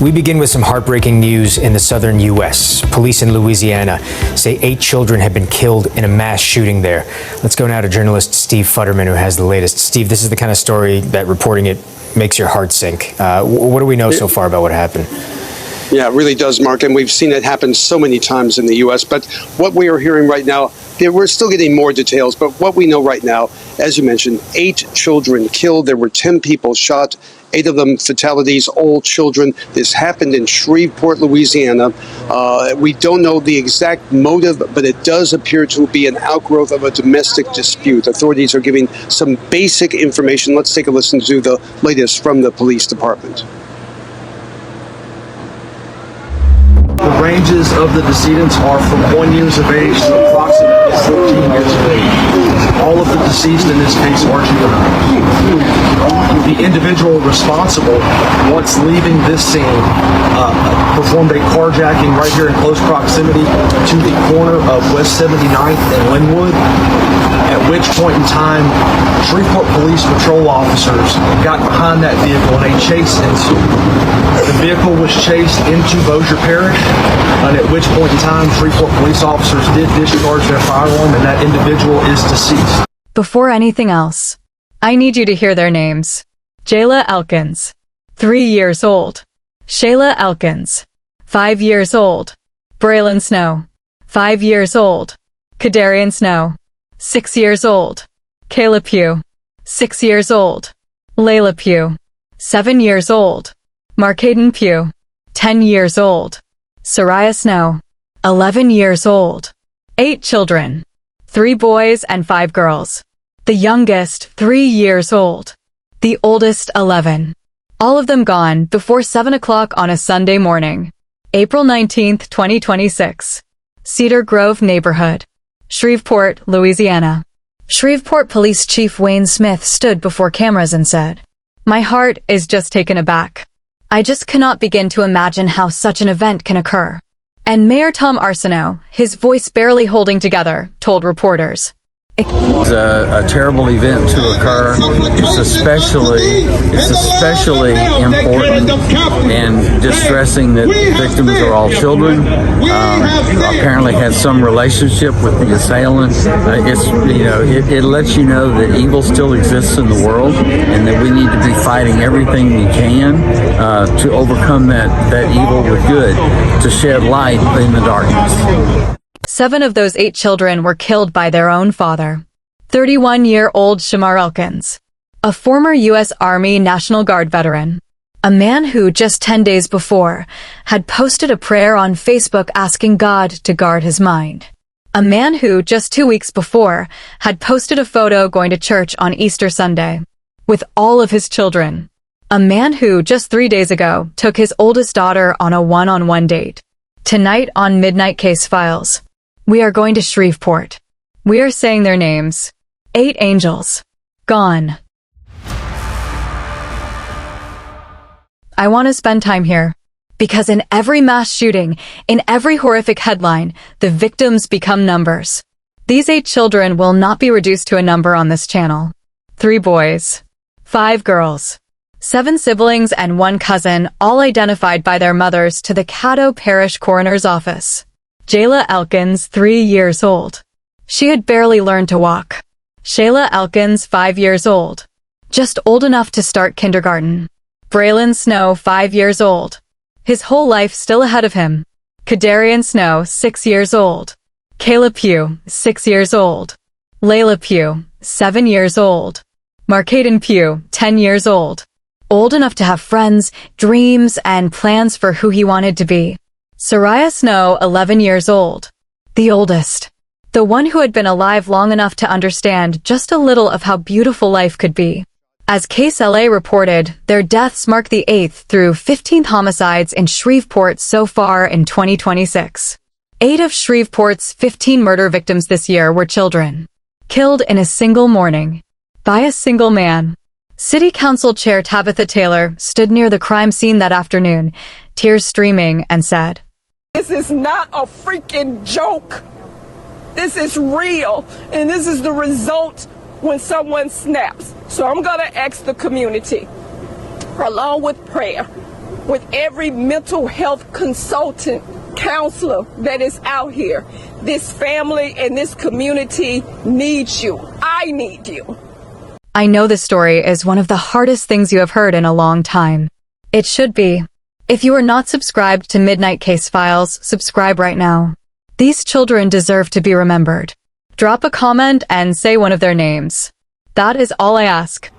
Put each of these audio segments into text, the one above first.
We begin with some heartbreaking news in the southern U.S. Police in Louisiana say 8 children have been killed in a mass shooting there. Let's go now to journalist Steve Futterman, who has the latest. Steve, this is the kind of story that reporting it makes your heart sink. What do we know so far about what happened? Yeah, it really does, Mark, and we've seen it happen so many times in the U.S. But what we are hearing right now, we're still getting more details, but what we know right now, as you mentioned, 8 children killed. There were 10 people shot, 8 of them fatalities, all children. This happened in Shreveport, Louisiana. We don't know the exact motive, but it does appear to be an outgrowth of a domestic dispute. Authorities are giving some basic information. Let's take a listen to the latest from the police department. The ranges of the decedents are from 1 year of age to approximately 14 years of age. All of the deceased in this case are juveniles. The individual responsible, once leaving this scene, performed a carjacking right here in close proximity to the corner of West 79th and Linwood, at which point in time, Shreveport Police Patrol officers got behind that vehicle and a chase ensued. The vehicle was chased into Bossier Parish, and at which point in time, Shreveport police officers did discharge their firearm, and that individual is deceased. Before anything else, I need you to hear their names. Jayla Elkins, 3 years old. Shayla Elkins, 5 years old. Braylon Snow, 5 years old. Khedarrion Snow, 6 years old. Kayla Pugh, 6 years old. Layla Pugh, 7 years old. Markaydon Pugh, 10 years old. Sariahh Snow, 11 years old. 8 children, 3 boys and 5 girls. The youngest, 3 years old. The oldest, 11. All of them gone before 7 o'clock on a Sunday morning. April 19th, 2026. Cedar Grove neighborhood. Shreveport, Louisiana. Shreveport Police Chief Wayne Smith stood before cameras and said, "My heart is just taken aback. I just cannot begin to imagine how such an event can occur." And Mayor Tom Arsenault, his voice barely holding together, told reporters, It's a terrible event to occur. It's especially important and distressing that the victims are all children. Apparently had some relationship with the assailant. It lets you know that evil still exists in the world and that we need to be fighting everything we can to overcome that evil with good, to shed light in the darkness. 7 of those 8 children were killed by their own father. 31-year-old Shamar Elkins, a former U.S. Army National Guard veteran, a man who just 10 days before had posted a prayer on Facebook asking God to guard his mind. A man who just 2 weeks before had posted a photo going to church on Easter Sunday with all of his children. A man who just 3 days ago took his oldest daughter on a one-on-one date. Tonight on Midnight Case Files, we are going to Shreveport. We are saying their names. 8 angels. Gone. I want to spend time here, because in every mass shooting, in every horrific headline, the victims become numbers. These 8 children will not be reduced to a number on this channel. 3 boys. 5 girls. 7 siblings and 1 cousin, all identified by their mothers to the Caddo Parish Coroner's Office. Jayla Elkins, 3 years old. She had barely learned to walk. Shayla Elkins, 5 years old. Just old enough to start kindergarten. Braylon Snow, 5 years old. His whole life still ahead of him. Khedarrion Snow, 6 years old. Kayla Pugh, 6 years old. Layla Pugh, 7 years old. Markaydon Pugh, 10 years old. Old enough to have friends, dreams, and plans for who he wanted to be. Sariahh Snow, 11 years old. The oldest. The one who had been alive long enough to understand just a little of how beautiful life could be. As Case LA reported, their deaths mark the 8th through 15th homicides in Shreveport so far in 2026. 8 of Shreveport's 15 murder victims this year were children. Killed in a single morning. By a single man. City Council Chair Tabitha Taylor stood near the crime scene that afternoon, tears streaming, and said, "This is not a freaking joke. This is real, and this is the result when someone snaps. So I'm going to ask the community, along with prayer, with every mental health consultant, counselor that is out here. This family and this community needs you. I need you. I know this story is one of the hardest things you have heard in a long time. It should be. If you are not subscribed to Midnight Case Files, subscribe right now. These children deserve to be remembered. Drop a comment and say one of their names. That is all I ask.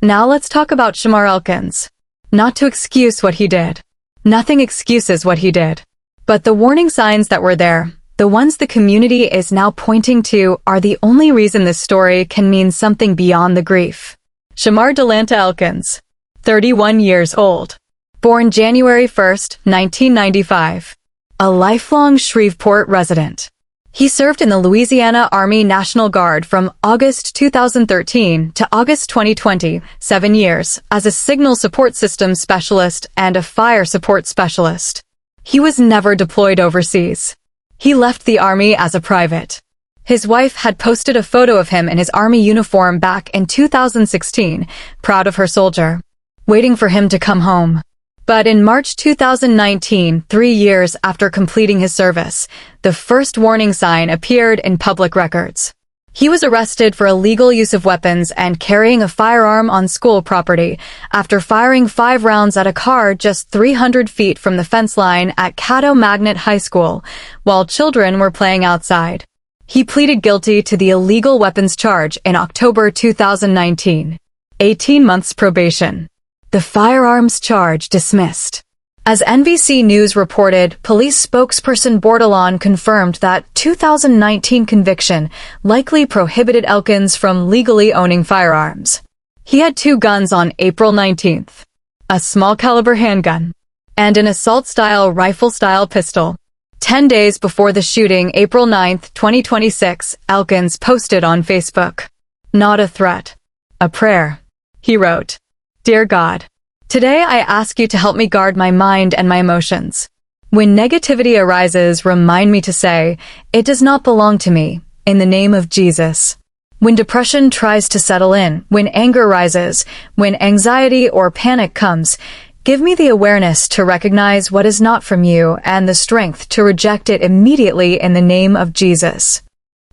Now let's talk about Shamar Elkins. Not to excuse what he did. Nothing excuses what he did. But the warning signs that were there, the ones the community is now pointing to, are the only reason this story can mean something beyond the grief. Shamar Elkins, 31 years old. Born January 1st, 1995. A lifelong Shreveport resident. He served in the Louisiana Army National Guard from August 2013 to August 2020, 7 years, as a signal support systems specialist and a fire support specialist. He was never deployed overseas. He left the Army as a private. His wife had posted a photo of him in his Army uniform back in 2016, proud of her soldier, waiting for him to come home. But in March 2019, 3 years after completing his service, the first warning sign appeared in public records. He was arrested for illegal use of weapons and carrying a firearm on school property after firing 5 rounds at a car just 300 feet from the fence line at Caddo Magnet High School while children were playing outside. He pleaded guilty to the illegal weapons charge in October 2019. 18 months probation. The firearms charge dismissed. As NBC News reported, police spokesperson Braylon confirmed that 2019 conviction likely prohibited Elkins from legally owning firearms. He had 2 guns on April 19th. A small-caliber handgun and an assault-style rifle-style pistol. 10 days before the shooting, April 9th, 2026, Elkins posted on Facebook. Not a threat. A prayer. He wrote, "Dear God, today I ask you to help me guard my mind and my emotions. When negativity arises, remind me to say, it does not belong to me, in the name of Jesus. When depression tries to settle in, when anger rises, when anxiety or panic comes, give me the awareness to recognize what is not from you and the strength to reject it immediately in the name of Jesus."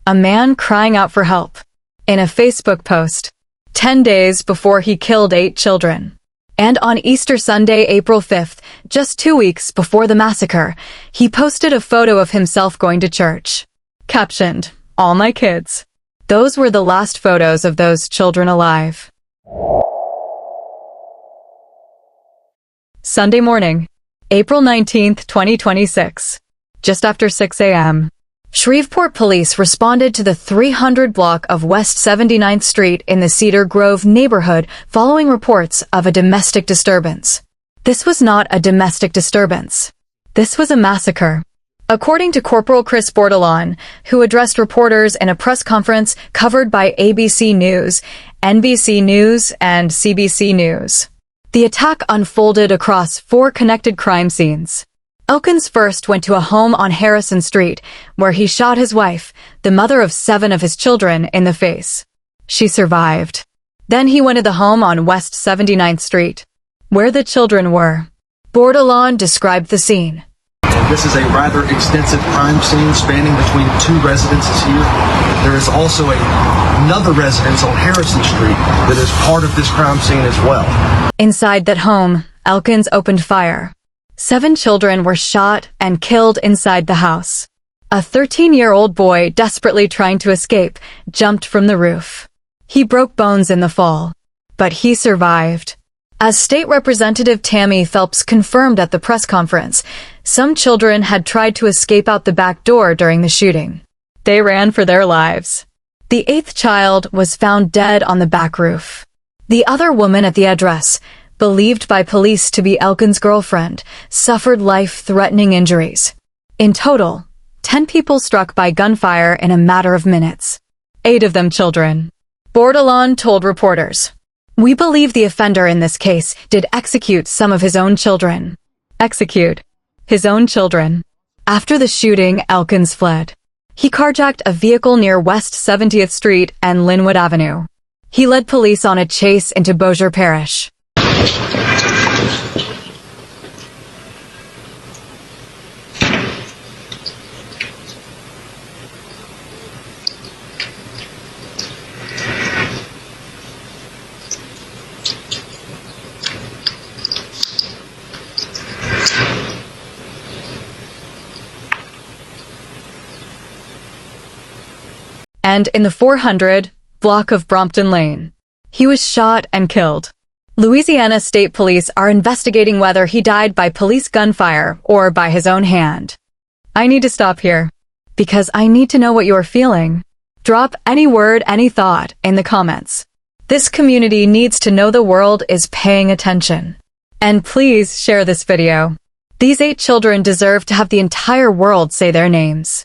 A man crying out for help. In a Facebook post, 10 days before he killed 8 children. And on Easter Sunday, April 5th, just 2 weeks before the massacre, he posted a photo of himself going to church. Captioned, "All my kids." Those were the last photos of those children alive. Sunday morning, April 19th, 2026. Just after 6 a.m. Shreveport police responded to the 300 block of West 79th Street in the Cedar Grove neighborhood following reports of a domestic disturbance. This was not a domestic disturbance. This was a massacre. According to Corporal Chris Braylon, who addressed reporters in a press conference covered by ABC News, NBC News, and CBC News. The attack unfolded across 4 connected crime scenes. Elkins first went to a home on Harrison Street, where he shot his wife, the mother of 7 of his children, in the face. She survived. Then he went to the home on West 79th Street, where the children were. Braylon described the scene. This is a rather extensive crime scene spanning between 2 residences here. There is also another residence on Harrison Street that is part of this crime scene as well. Inside that home, Elkins opened fire. 7 children were shot and killed inside the house. A 13-year-old boy, desperately trying to escape, jumped from the roof. He broke bones in the fall, but he survived. As State Representative Tammy Phelps confirmed at the press conference, some children had tried to escape out the back door during the shooting. They ran for their lives. The 8th child was found dead on the back roof. The other woman at the address, believed by police to be Elkins' girlfriend, suffered life-threatening injuries. In total, 10 people struck by gunfire in a matter of minutes. 8 of them children. Braylon told reporters, "We believe the offender in this case did execute some of his own children." Execute his own children. After the shooting, Elkins fled. He carjacked a vehicle near West 70th Street and Linwood Avenue. He led police on a chase into Bossier Parish. And in the 400 block of Brompton Lane, he was shot and killed. Louisiana State Police are investigating whether he died by police gunfire or by his own hand. I need to stop here, because I need to know what you're feeling. Drop any word, any thought in the comments. This community needs to know the world is paying attention. And please share this video. These 8 children deserve to have the entire world say their names.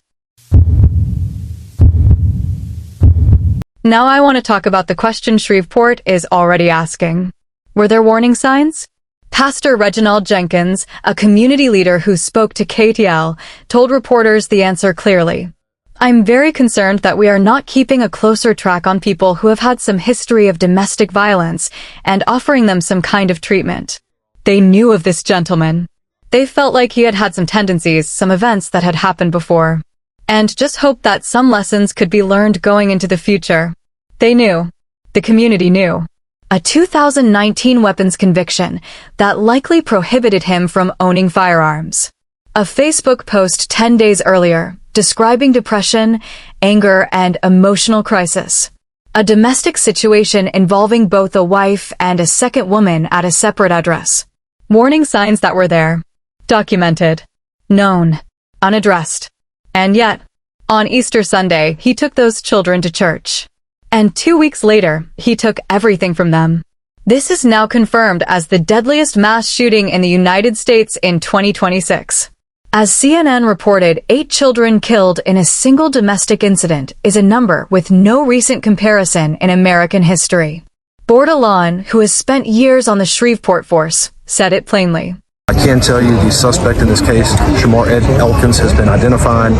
Now I want to talk about the question Shreveport is already asking. Were there warning signs? Pastor Reginald Jenkins, a community leader who spoke to KTL, told reporters the answer clearly. I'm very concerned that we are not keeping a closer track on people who have had some history of domestic violence and offering them some kind of treatment. They knew of this gentleman. They felt like he had had some tendencies, some events that had happened before. And just hoped that some lessons could be learned going into the future. They knew. The community knew. A 2019 weapons conviction that likely prohibited him from owning firearms. A Facebook post 10 days earlier describing depression, anger, and emotional crisis. A domestic situation involving both a wife and a second woman at a separate address. Warning signs that were there. Documented. Known. Unaddressed. And yet, on Easter Sunday, he took those children to church. And 2 weeks later, he took everything from them. This is now confirmed as the deadliest mass shooting in the United States in 2026. As CNN reported, 8 children killed in a single domestic incident is a number with no recent comparison in American history. Bordelon, who has spent years on the Shreveport force, said it plainly. I can tell you the suspect in this case, Shamar Elkins, has been identified.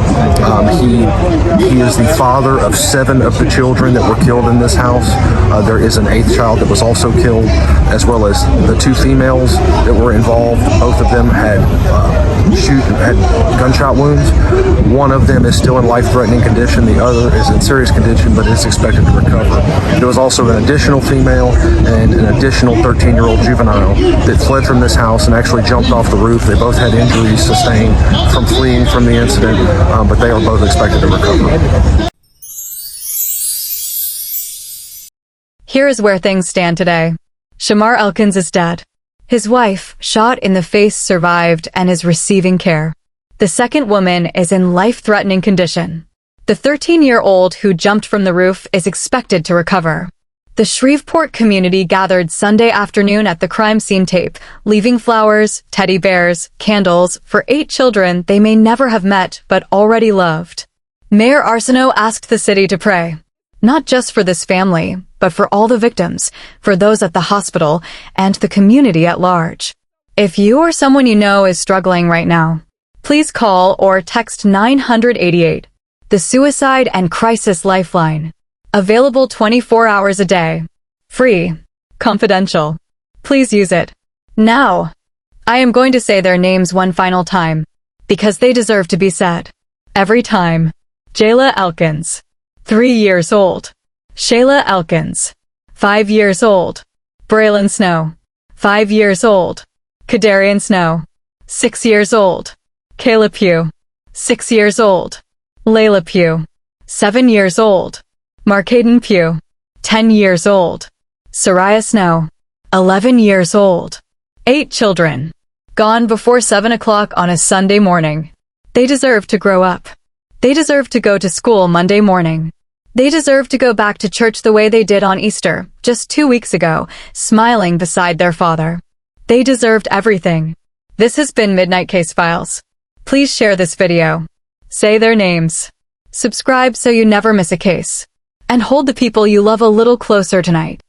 He is the father of 7 of the children that were killed in this house. There is an 8th child that was also killed, as well as the 2 females that were involved. Both of them had gunshot wounds. One of them is still in life-threatening condition. The other is in serious condition, but is expected to recover. There was also an additional female and an additional 13-year-old juvenile that fled from this house and actually jumped off the roof. They both had injuries sustained from fleeing from the incident, but they are both expected to recover. Here is where things stand today. Shamar Elkins is dead. His wife, shot in the face, survived and is receiving care. The second woman is in life-threatening condition. The 13-year-old who jumped from the roof is expected to recover. The Shreveport community gathered Sunday afternoon at the crime scene tape, leaving flowers, teddy bears, candles for 8 children they may never have met but already loved. Mayor Arsenault asked the city to pray, not just for this family, but for all the victims, for those at the hospital, and the community at large. If you or someone you know is struggling right now, please call or text 988, the Suicide and Crisis Lifeline. Available 24 hours a day. Free. Confidential. Please use it. Now. I am going to say their names one final time, because they deserve to be said. Every time. Jayla Elkins. 3 years old. Shayla Elkins. 5 years old. Braylon Snow. 5 years old. Khedarrion Snow. 6 years old. Kayla Pugh. 6 years old. Layla Pugh. 7 years old. Markaydon Pugh. 10 years old. Sariahh Snow. 11 years old. 8 children. Gone before 7 o'clock on a Sunday morning. They deserve to grow up. They deserve to go to school Monday morning. They deserve to go back to church the way they did on Easter, just 2 weeks ago, smiling beside their father. They deserved everything. This has been Midnight Case Files. Please share this video. Say their names. Subscribe so you never miss a case. And hold the people you love a little closer tonight.